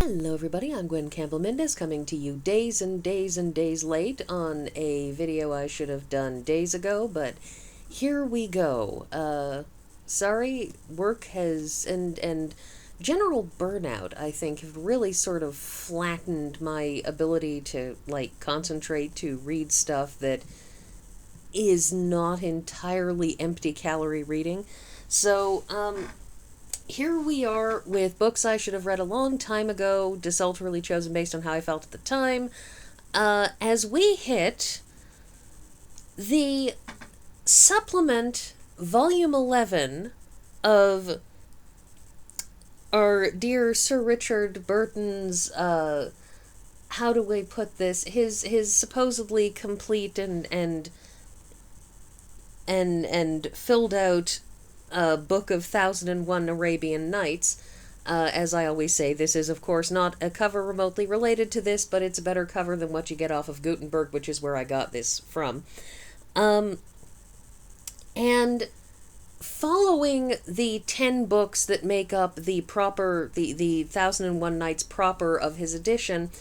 Hello everybody, I'm Gwen Campbell-Mindes coming to you days and days and days late on a video I should have done days ago, but here we go. Sorry, work has, and general burnout, I think, have really sort of flattened my ability to, concentrate to read stuff that is not entirely empty calorie reading. So, here we are with books I should have read a long time ago, desultorily chosen based on how I felt at the time, as we hit the supplement volume 11 of our dear Sir Richard Burton's, how do we put this, his supposedly complete and filled out book of 1001 Arabian Nights. As I always say, this is, of course, not a cover remotely related to this, but it's a better cover than what you get off of Gutenberg, which is where I got this from. And following the 10 books that make up the 1001 Nights proper of his edition,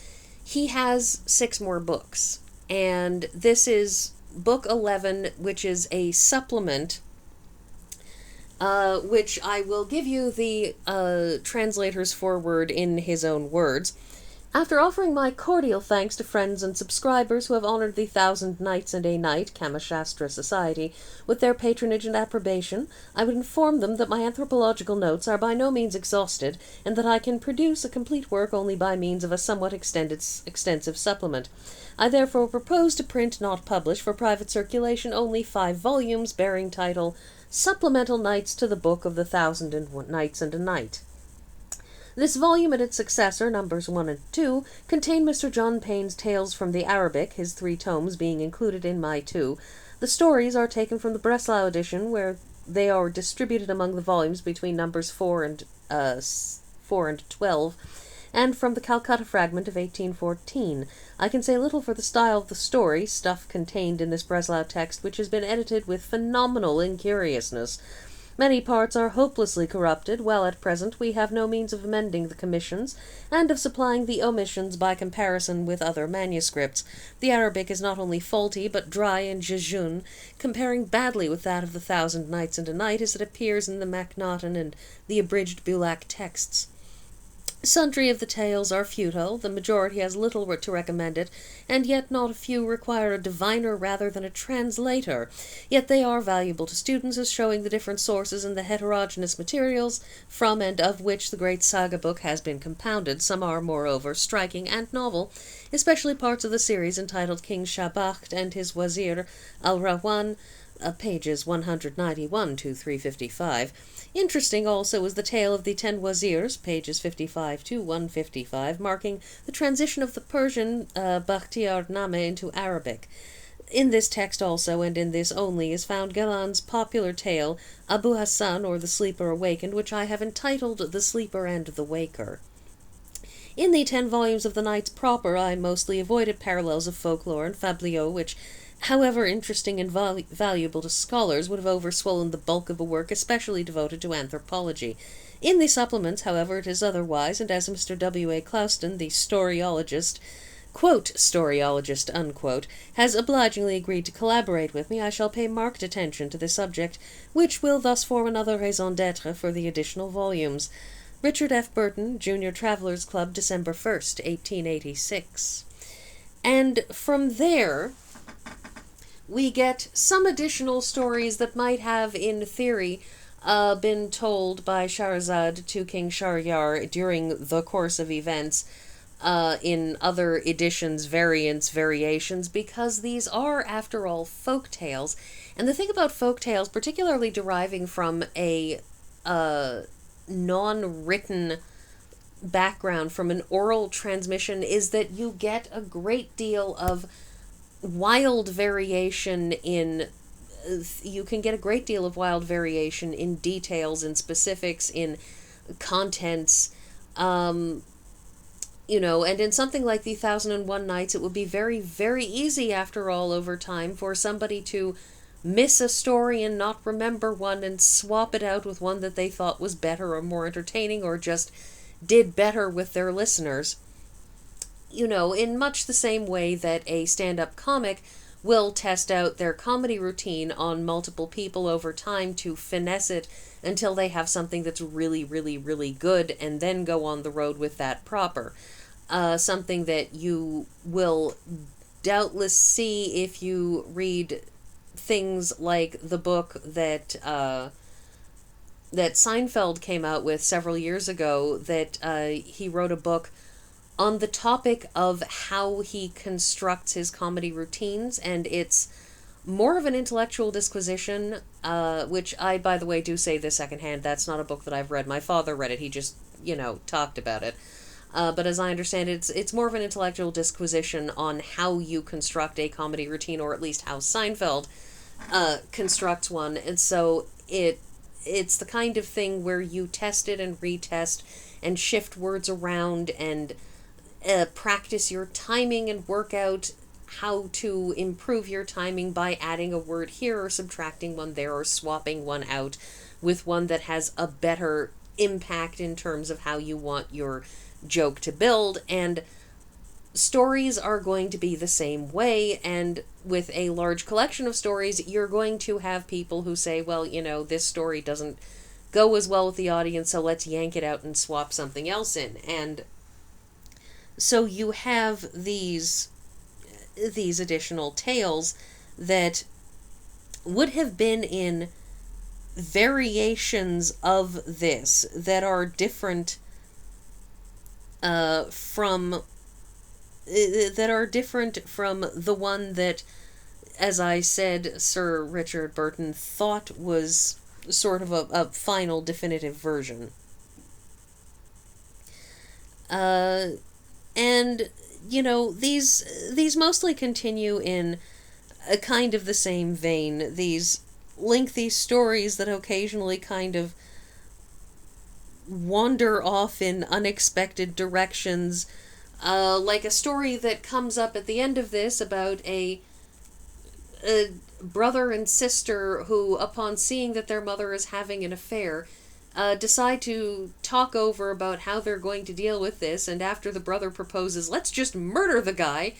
he has 6 more books. And this is book 11, which is a supplement, which I will give you the translator's foreword in his own words. After offering my cordial thanks to friends and subscribers who have honored the 1000 Nights and a Night Kamashastra Society with their patronage and approbation, I would inform them that my anthropological notes are by no means exhausted, and that I can produce a complete work only by means of a somewhat extensive supplement. I therefore propose to print, not publish, for private circulation only 5 volumes bearing title Supplemental Nights to the Book of the 1001 Nights and a Night. This volume and its successor, numbers 1 and 2, contain Mr. John Payne's Tales from the Arabic, his 3 tomes being included in my 2. The stories are taken from the Breslau edition, where they are distributed among the volumes between numbers 4 and 12, and from the Calcutta fragment of 1814. I can say little for the style of the story, stuff contained in this Breslau text, which has been edited with phenomenal incuriousness. Many parts are hopelessly corrupted, while at present we have no means of amending the commissions, and of supplying the omissions by comparison with other manuscripts. The Arabic is not only faulty, but dry and jejune, comparing badly with that of the 1000 Nights and a Night as it appears in the Macnaghten and the abridged Bulak texts. Sundry of the tales are futile, the majority has little to recommend it, and yet not a few require a diviner rather than a translator. Yet they are valuable to students as showing the different sources and the heterogeneous materials from and of which the great saga book has been compounded. Some are, moreover, striking and novel, especially parts of the series entitled King Shabacht and his Wazir al-Rawan, pages 191 to 355. Interesting also is the tale of the 10 Wazirs, pages 55 to 155, marking the transition of the Persian Bakhtiar-Name into Arabic. In this text also, and in this only, is found Galan's popular tale, Abu Hassan, or The Sleeper Awakened, which I have entitled The Sleeper and the Waker. In the 10 volumes of the Nights proper, I mostly avoided parallels of folklore and fabliaux, which, however interesting and valuable to scholars, would have overswollen the bulk of a work especially devoted to anthropology. In the supplements, however, it is otherwise, and as Mr. W. A. Clouston, the storyologist, quote, storyologist, unquote, has obligingly agreed to collaborate with me, I shall pay marked attention to the subject, which will thus form another raison d'etre for the additional volumes. Richard F. Burton, Junior Travelers Club, December 1st, 1886. And from there, we get some additional stories that might have, in theory, been told by Shahrazad to King Shahryar during the course of events in other editions, variants, variations, because these are, after all, folk tales. And the thing about folk tales, particularly deriving from a non-written background, from an oral transmission, is that you get a great deal of wild variation in you can get a great deal of wild variation in details, in specifics, in contents, and in something like the 1001 Nights, it would be very, very easy, after all, over time, for somebody to miss a story and not remember one and swap it out with one that they thought was better or more entertaining, or just did better with their listeners, in much the same way that a stand-up comic will test out their comedy routine on multiple people over time to finesse it until they have something that's really, really, really good, and then go on the road with that proper. Something that you will doubtless see if you read things like the book that Seinfeld came out with several years ago, that he wrote a book on the topic of how he constructs his comedy routines, and it's more of an intellectual disquisition, which I, by the way, do say this secondhand. That's not a book that I've read. My father read it. He just, talked about it. But as I understand it, it's more of an intellectual disquisition on how you construct a comedy routine, or at least how Seinfeld constructs one. And so it's the kind of thing where you test it and retest and shift words around and practice your timing and work out how to improve your timing by adding a word here or subtracting one there or swapping one out with one that has a better impact in terms of how you want your joke to build. And stories are going to be the same way, and with a large collection of stories, you're going to have people who say, well, this story doesn't go as well with the audience, so let's yank it out and swap something else in. And so you have these additional tales that would have been in variations of this that are different from the one that, as I said, Sir Richard Burton thought was sort of a final definitive version. And, these mostly continue in a kind of the same vein. These lengthy stories that occasionally kind of wander off in unexpected directions. Like a story that comes up at the end of this about a brother and sister who, upon seeing that their mother is having an affair, decide to talk over about how they're going to deal with this, and after the brother proposes, let's just murder the guy,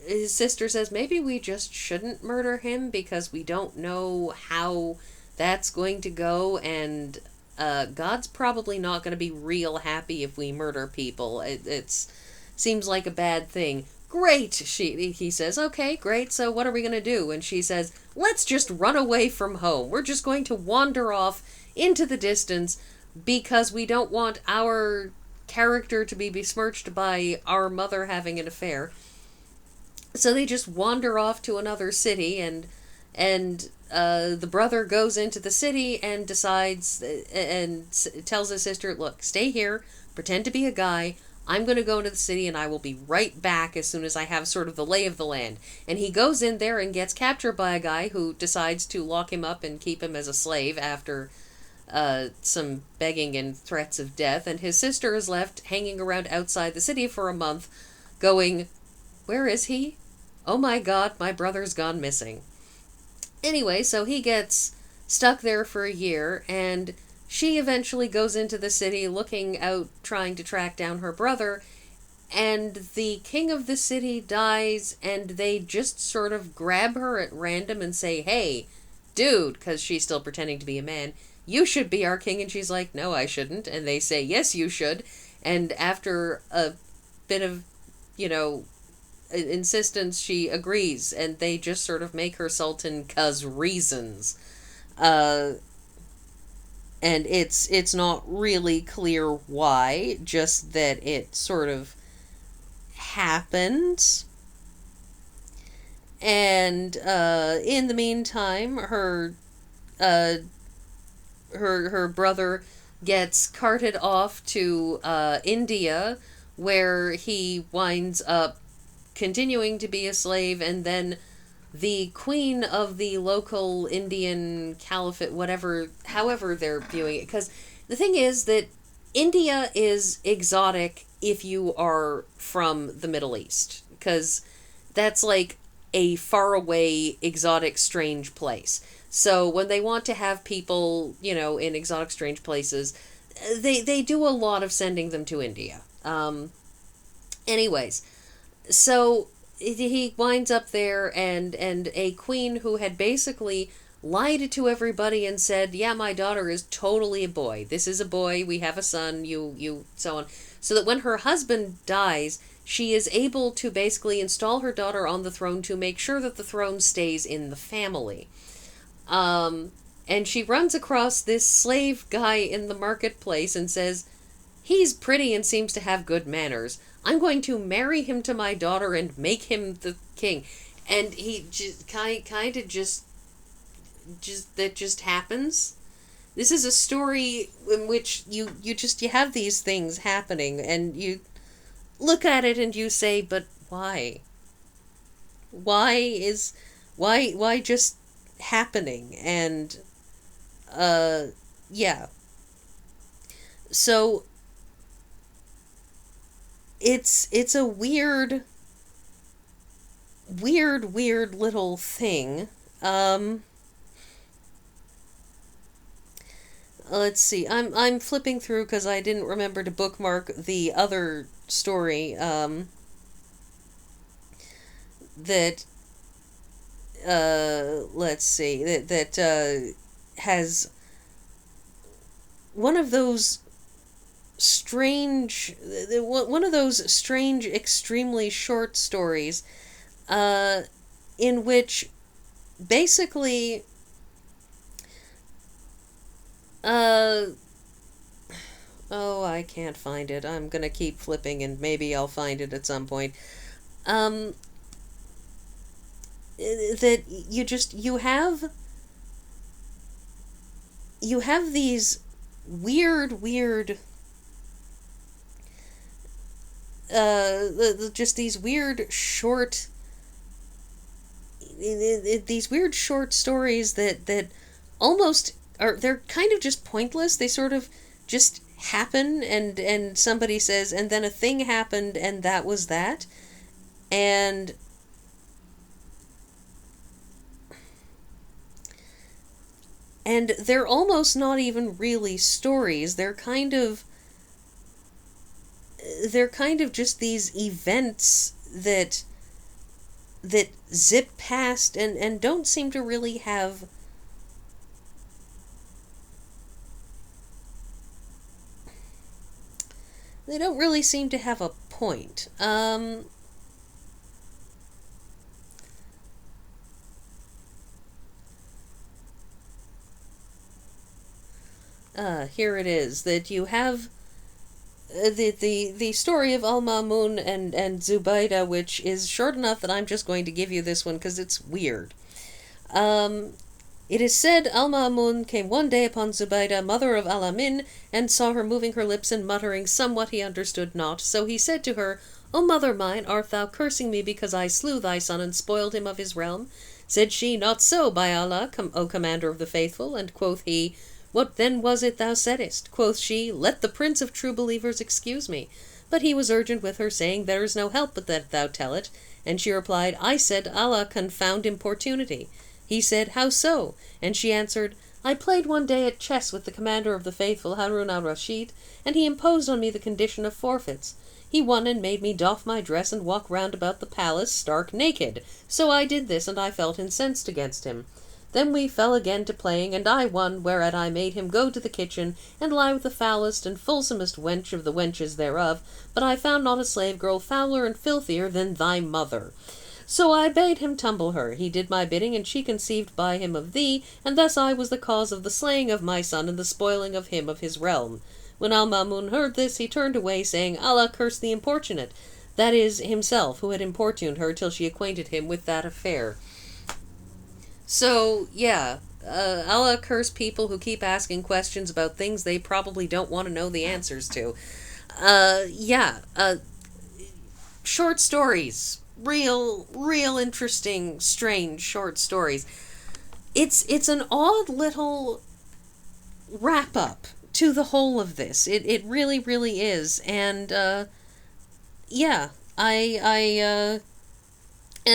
his sister says, maybe we just shouldn't murder him because we don't know how that's going to go, and God's probably not going to be real happy if we murder people. It's seems like a bad thing. Great, he says, okay, great, so what are we going to do? And she says, let's just run away from home. We're just going to wander off into the distance because we don't want our character to be besmirched by our mother having an affair. So they just wander off to another city, and the brother goes into the city and decides and tells his sister, look, stay here, pretend to be a guy, I'm going to go into the city and I will be right back as soon as I have sort of the lay of the land. And he goes in there and gets captured by a guy who decides to lock him up and keep him as a slave after some begging and threats of death. And his sister is left hanging around outside the city for a month going, where is he? Oh my God, my brother's gone missing. Anyway, so he gets stuck there for a year, and she eventually goes into the city looking out, trying to track down her brother, and the king of the city dies, and they just sort of grab her at random and say, hey, dude, because she's still pretending to be a man, you should be our king. And she's like, no, I shouldn't. And they say, yes, you should. And after a bit of, insistence, she agrees, and they just sort of make her sultan 'cause reasons. And it's not really clear why, just that it sort of happened. And in the meantime, her brother gets carted off to India, where he winds up continuing to be a slave, and then the queen of the local Indian caliphate, however they're viewing it, because the thing is that India is exotic if you are from the Middle East, because that's like a faraway, exotic, strange place. So when they want to have people, in exotic, strange places, they do a lot of sending them to India. Anyways, so he winds up there, and a queen who had basically lied to everybody and said, yeah, my daughter is totally a boy. This is a boy. We have a son. You so on. So that when her husband dies, she is able to basically install her daughter on the throne to make sure that the throne stays in the family. And she runs across this slave guy in the marketplace and says, he's pretty and seems to have good manners. I'm going to marry him to my daughter and make him the king. And he just kind of just that just happens. This is a story in which you have these things happening, and you look at it and you say, but why? Why just happening? And yeah. So it's a weird little thing. Let's see. I'm flipping through because I didn't remember to bookmark the other story that let's see, that has one of those strange extremely short stories in which basically oh, I can't find it. I'm gonna keep flipping and maybe I'll find it at some point. That you have these weird just these weird short stories that almost are, they're kind of just pointless. They sort of just happen, and somebody says, and then a thing happened, and that was that. And they're almost not even really stories. They're kind of just these events that zip past and don't seem to really have they don't really seem to have a point. Here it is, that you have the story of Al-Ma'mun and Zubaydah, which is short enough that I'm just going to give you this one because it's weird. It is said Al-Ma'mun came one day upon Zubaydah, mother of Al-Amin, and saw her moving her lips and muttering somewhat he understood not. So he said to her, O mother mine, art thou cursing me because I slew thy son and spoiled him of his realm? Said she, Not so, by Allah, O commander of the faithful. And quoth he, What then was it thou saidst? Quoth she, Let the prince of true believers excuse me. But he was urgent with her, saying, There is no help but that thou tell it. And she replied, I said, Allah confound importunity. He said, How so? And she answered, I played one day at chess with the commander of the faithful, Harun al-Rashid, and he imposed on me the condition of forfeits. He won and made me doff my dress and walk round about the palace stark naked. So I did this, and I felt incensed against him. Then we fell again to playing, and I won, whereat I made him go to the kitchen, and lie with the foulest and fulsomest wench of the wenches thereof, but I found not a slave girl fouler and filthier than thy mother. So I bade him tumble her. He did my bidding, and she conceived by him of thee, and thus I was the cause of the slaying of my son and the spoiling of him of his realm. When Al-Ma'mun heard this, he turned away, saying, Allah curse the importunate, that is, himself, who had importuned her till she acquainted him with that affair. So, yeah, Allah curse people who keep asking questions about things they probably don't want to know the answers to. Short stories. Real interesting, strange short stories. It's an odd little wrap-up to the whole of this. It really, really is. And, and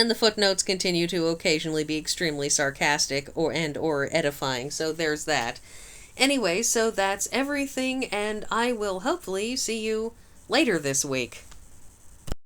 the footnotes continue to occasionally be extremely sarcastic or edifying, so there's that. Anyway, so that's everything, and I will hopefully see you later this week.